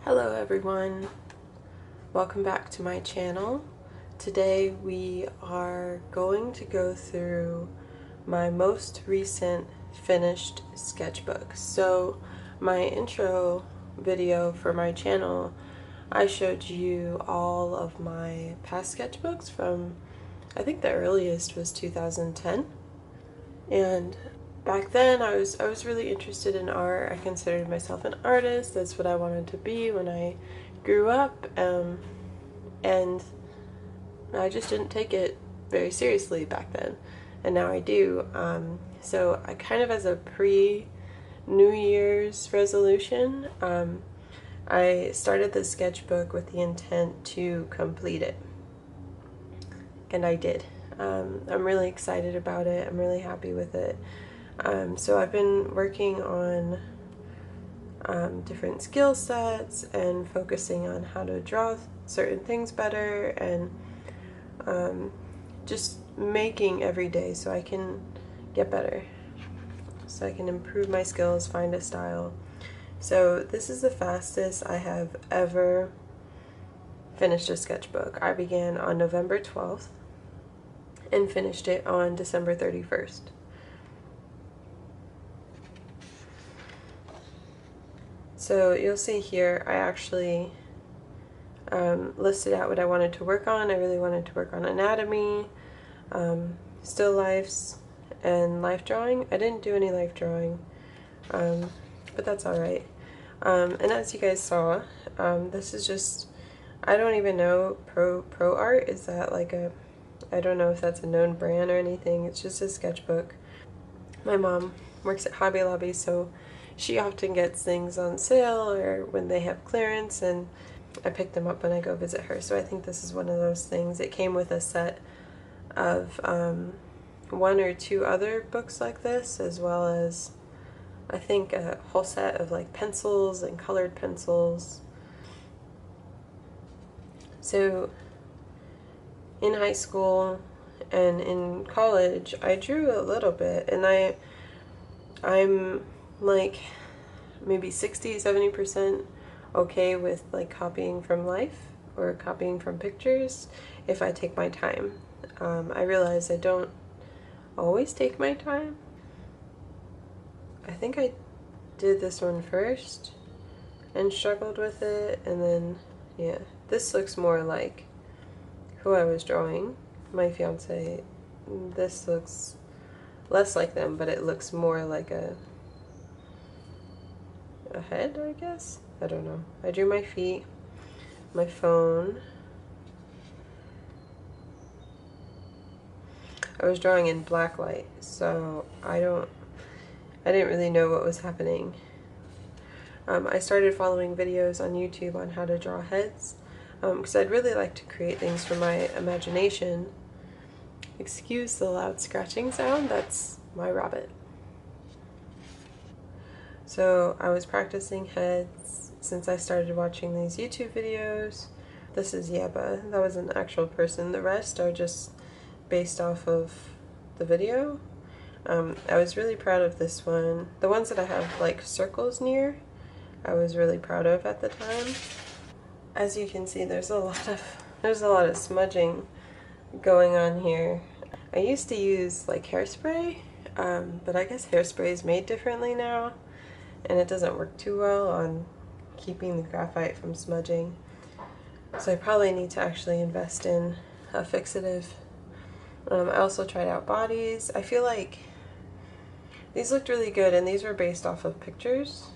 Hello everyone, welcome back to my channel. Today we are going to go through my most recent finished sketchbook. So my intro video for my channel, I showed you all of my past sketchbooks from, I think the earliest was 2010. And back then I was really interested in art. I considered myself an artist. That's what I wanted to be when I grew up, and I just didn't take it very seriously back then, and now I do. So I kind of, as a pre-New Year's resolution, I started the sketchbook with the intent to complete it, and I did. I'm really excited about it. I'm really happy with it. So I've been working on different skill sets and focusing on how to draw certain things better, and just making every day so I can get better, so I can improve my skills, find a style. So this is the fastest I have ever finished a sketchbook. I began on November 12th and finished it on December 31st. So you'll see here, I actually listed out what I wanted to work on. I really wanted to work on anatomy, still lifes, and life drawing. I didn't do any life drawing, but that's alright. And as you guys saw, this is just, I don't even know, Pro Art, is that like a, I don't know if that's a known brand or anything. It's just a sketchbook. My mom works at Hobby Lobby, so she often gets things on sale or when they have clearance, and I pick them up when I go visit her. So I think this is one of those things. It came with a set of one or two other books like this, as well as I think a whole set of like pencils and colored pencils. So in high school and in college, I drew a little bit, and I'm like maybe 60-70% okay with like copying from life or copying from pictures if I take my time. I realize I don't always take my time. I think I did this one first and struggled with it, and then yeah, this looks more like who I was drawing, my fiance. This looks less like them, but it looks more like a head, I guess? I don't know. I drew my feet, my phone. I was drawing in black light, so I didn't really know what was happening. I started following videos on YouTube on how to draw heads, because I'd really like to create things from my imagination. Excuse the loud scratching sound, that's my rabbit. So I was practicing heads since I started watching these YouTube videos. This is Yeba. That was an actual person. The rest are just based off of the video. I was really proud of this one. The ones that I have like circles near, I was really proud of at the time. As you can see, there's a lot of smudging going on here. I used to use like hairspray, but I guess hairspray is made differently now, and it doesn't work too well on keeping the graphite from smudging. So I probably need to actually invest in a fixative. I also tried out bodies. I feel like these looked really good, and these were based off of pictures,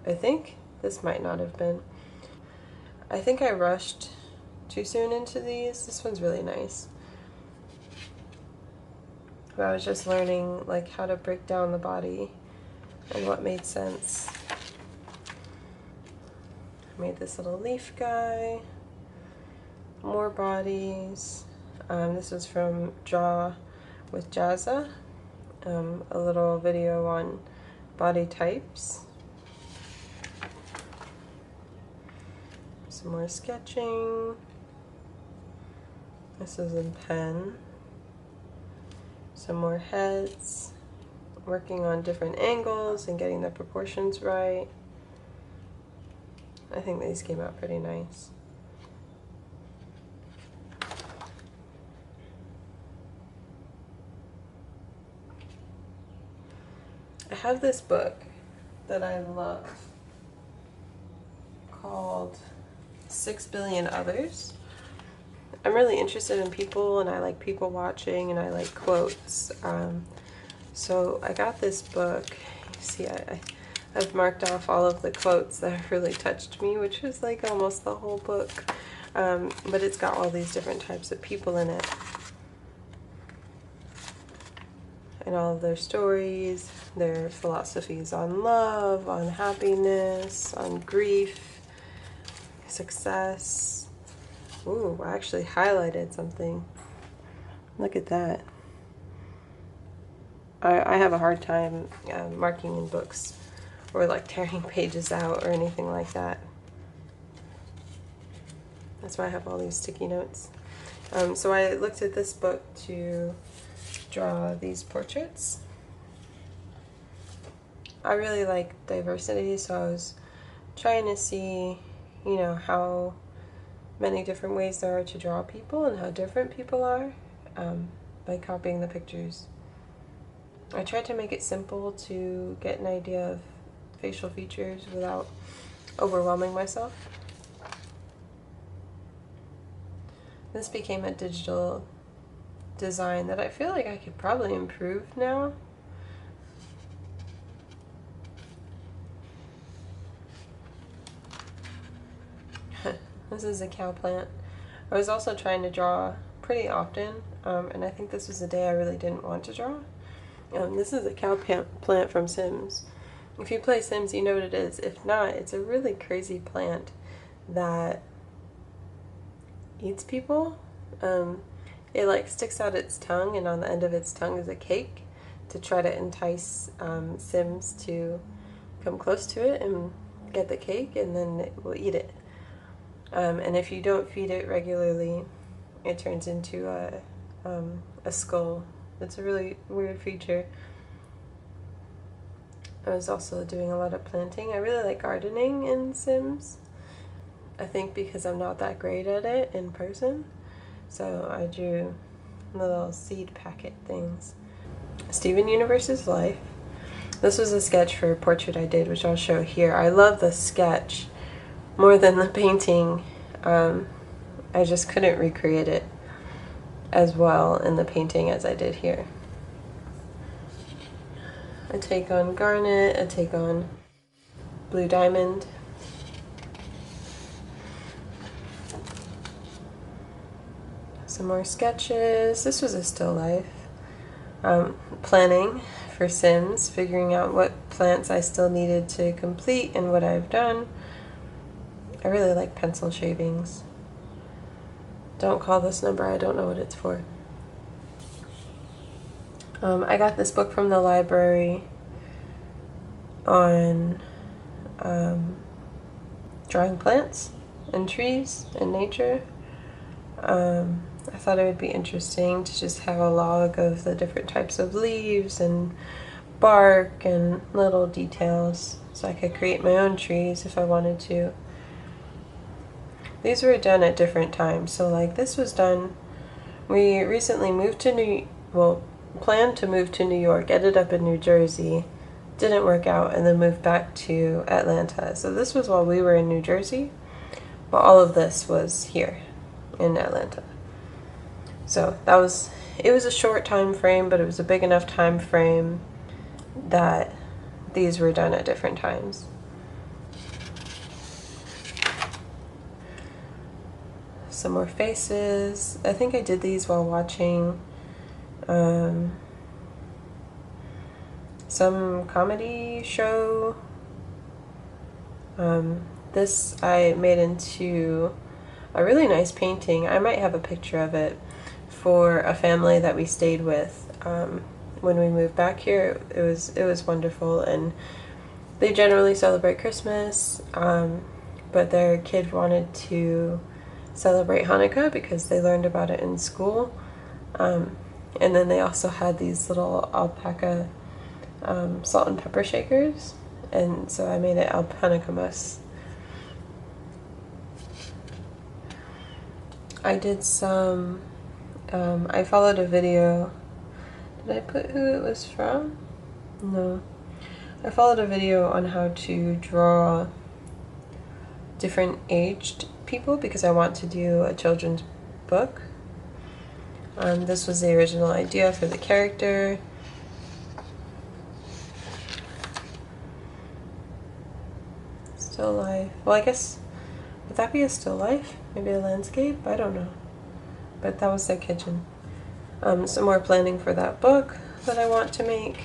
I think. This might not have been. I think I rushed too soon into these. This one's really nice. But I was just learning like how to break down the body and what made sense. I made this little leaf guy, more bodies. This was from Draw with Jazza, a little video on body types. Some more sketching. This is in pen. Some more heads. Working on different angles and getting the proportions right. I think these came out pretty nice. I have this book that I love called 6 Billion Others. I'm really interested in people, and I like people watching, and I like quotes. So I got this book. You see, I've marked off all of the quotes that have really touched me, which is like almost the whole book. But it's got all these different types of people in it. And all of their stories, their philosophies on love, on happiness, on grief, success. Ooh, I actually highlighted something. Look at that. I have a hard time marking in books or like tearing pages out or anything like that. That's why I have all these sticky notes. So I looked at this book to draw these portraits. I really like diversity, so I was trying to see, you know, how many different ways there are to draw people and how different people are by copying the pictures. I tried to make it simple to get an idea of facial features without overwhelming myself. This became a digital design that I feel like I could probably improve now. This is a cow plant. I was also trying to draw pretty often, and I think this was a day I really didn't want to draw. This is a cow plant from Sims. If you play Sims, you know what it is. If not, it's a really crazy plant that eats people. It like sticks out its tongue, and on the end of its tongue is a cake to try to entice Sims to come close to it and get the cake, and then it will eat it. And if you don't feed it regularly, it turns into a skull. It's a really weird feature. I was also doing a lot of planting. I really like gardening in Sims. I think because I'm not that great at it in person. So I drew little seed packet things. Steven Universe's life. This was a sketch for a portrait I did, which I'll show here. I love the sketch more than the painting. I just couldn't recreate it as well in the painting as I did here. A take on garnet, a take on blue diamond. Some more sketches. This was a still life. Planning for Sims, figuring out what plants I still needed to complete and what I've done. I really like pencil shavings. Don't call this number, I don't know what it's for. I got this book from the library on drawing plants and trees and nature. I thought it would be interesting to just have a log of the different types of leaves and bark and little details, so I could create my own trees if I wanted to. These were done at different times, so like this was done, we recently moved to planned to move to New York, ended up in New Jersey, didn't work out, and then moved back to Atlanta. So this was while we were in New Jersey, but all of this was here in Atlanta. So it was a short time frame, but it was a big enough time frame that these were done at different times. Some more faces. I think I did these while watching some comedy show. This I made into a really nice painting. I might have a picture of it for a family that we stayed with when we moved back here. It was wonderful, and they generally celebrate Christmas, but their kid wanted to celebrate Hanukkah because they learned about it in school. And then they also had these little alpaca salt and pepper shakers, and so I made it Hanukkah mousse. I did some, I followed a video. Did I put who it was from? No. I followed a video on how to draw different aged people because I want to do a children's book. This was the original idea for the character. Still life. Well, I guess, would that be a still life? Maybe a landscape? I don't know. But that was their kitchen. Some more planning for that book that I want to make.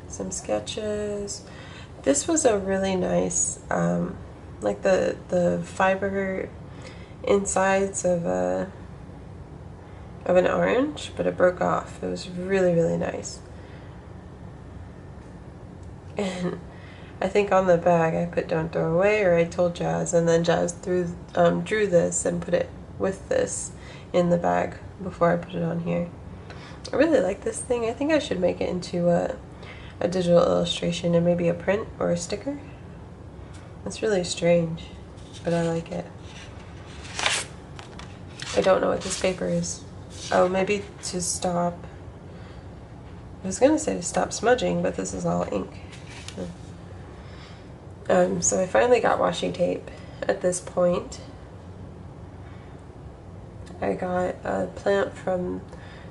Some sketches. This was a really nice, like the fiber insides of an orange, but it broke off. It was really, really nice. And I think on the bag I put "don't throw away," or I told Jazz, and then Jazz drew this and put it with this in the bag before I put it on here. I really like this thing. I think I should make it into a digital illustration and maybe a print or a sticker. It's really strange, but I like it. I don't know what this paper is. Oh, maybe to stop. I was gonna say to stop smudging, but this is all ink. So I finally got washi tape at this point. I got a plant from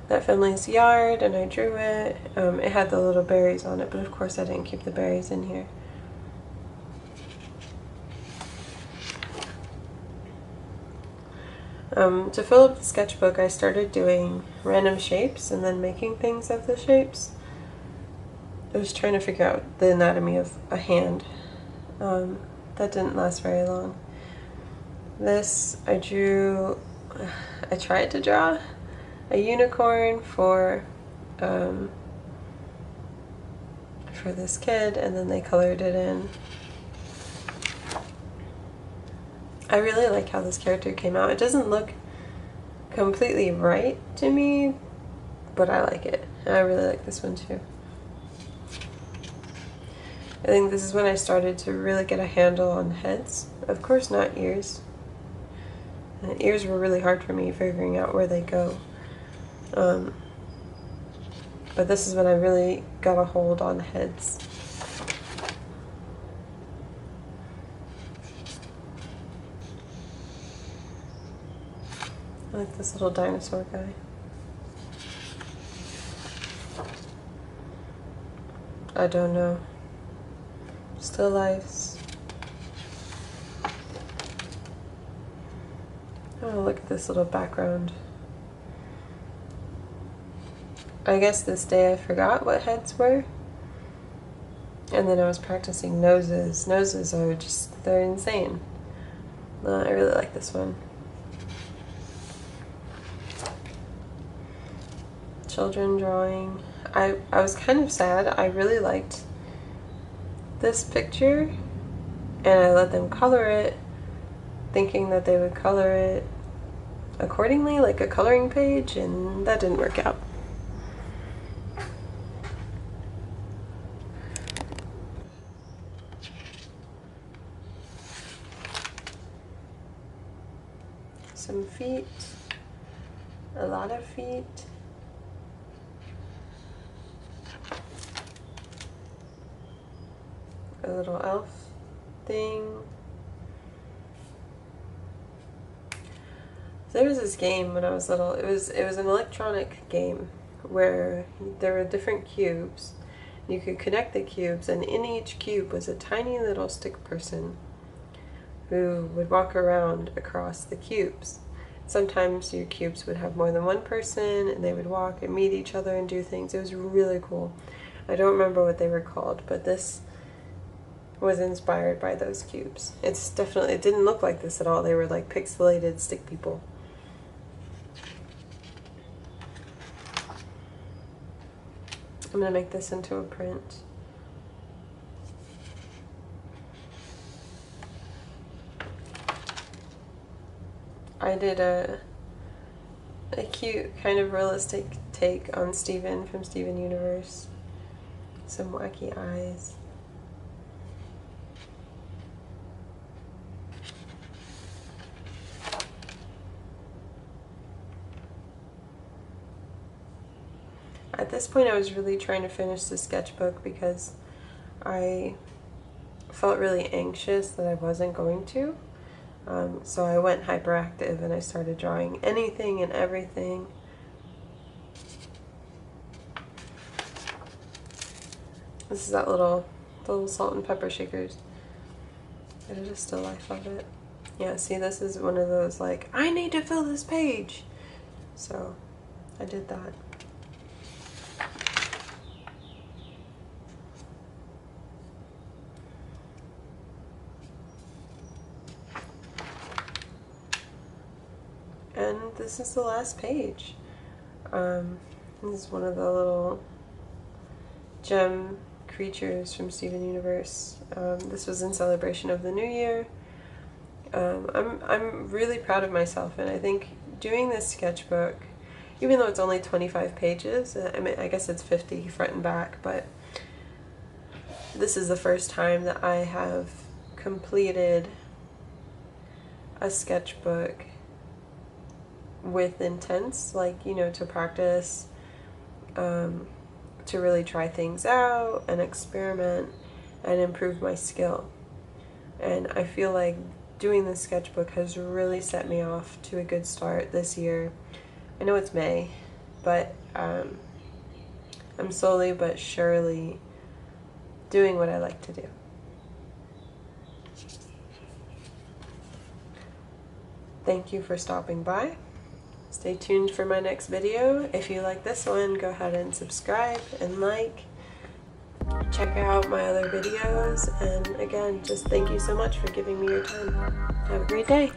that family's yard and I drew it. It had the little berries on it, but of course I didn't keep the berries in here. To fill up the sketchbook, I started doing random shapes and then making things of the shapes. I was trying to figure out the anatomy of a hand. That didn't last very long. This, I tried to draw a unicorn for this kid, and then they colored it in. I really like how this character came out. It doesn't look completely right to me, but I like it. And I really like this one too. I think this is when I started to really get a handle on heads. Of course not ears. And ears were really hard for me figuring out where they go. But this is when I really got a hold on heads. I like this little dinosaur guy. I don't know. Still lifes. Oh, look at this little background. I guess this day I forgot what heads were. And then I was practicing noses. Noses are just, they're insane. I really like this one. Children drawing. I was kind of sad. I really liked this picture and I let them color it, thinking that they would color it accordingly, like a coloring page, and that didn't work out. Some feet, a lot of feet. A little elf thing. There was this game when I was little. It was an electronic game where there were different cubes. You could connect the cubes, and in each cube was a tiny little stick person who would walk around across the cubes. Sometimes your cubes would have more than one person, and they would walk and meet each other and do things. It was really cool. I don't remember what they were called, but this was inspired by those cubes. It didn't look like this at all. They were like pixelated stick people. I'm gonna make this into a print. I did a cute kind of realistic take on Steven from Steven Universe. Some wacky eyes. this point I was really trying to finish the sketchbook because I felt really anxious that I wasn't going to. So I went hyperactive and I started drawing anything and everything. This is that little salt and pepper shakers. There's just still life of it. Yeah, see, this is one of those like, I need to fill this page. So I did that. And this is the last page. This is one of the little gem creatures from Steven Universe. This was in celebration of the new year. I'm really proud of myself, and I think doing this sketchbook, even though it's only 25 pages, I mean, I guess it's 50 front and back, but this is the first time that I have completed a sketchbook with intents, like, you know, to practice, to really try things out and experiment and improve my skill. And I feel like doing this sketchbook has really set me off to a good start this year. I know it's May, but I'm slowly but surely doing what I like to do. Thank you for stopping by. Stay tuned for my next video. If you like this one, go ahead and subscribe and like. Check out my other videos, and again, just thank you so much for giving me your time. Have a great day.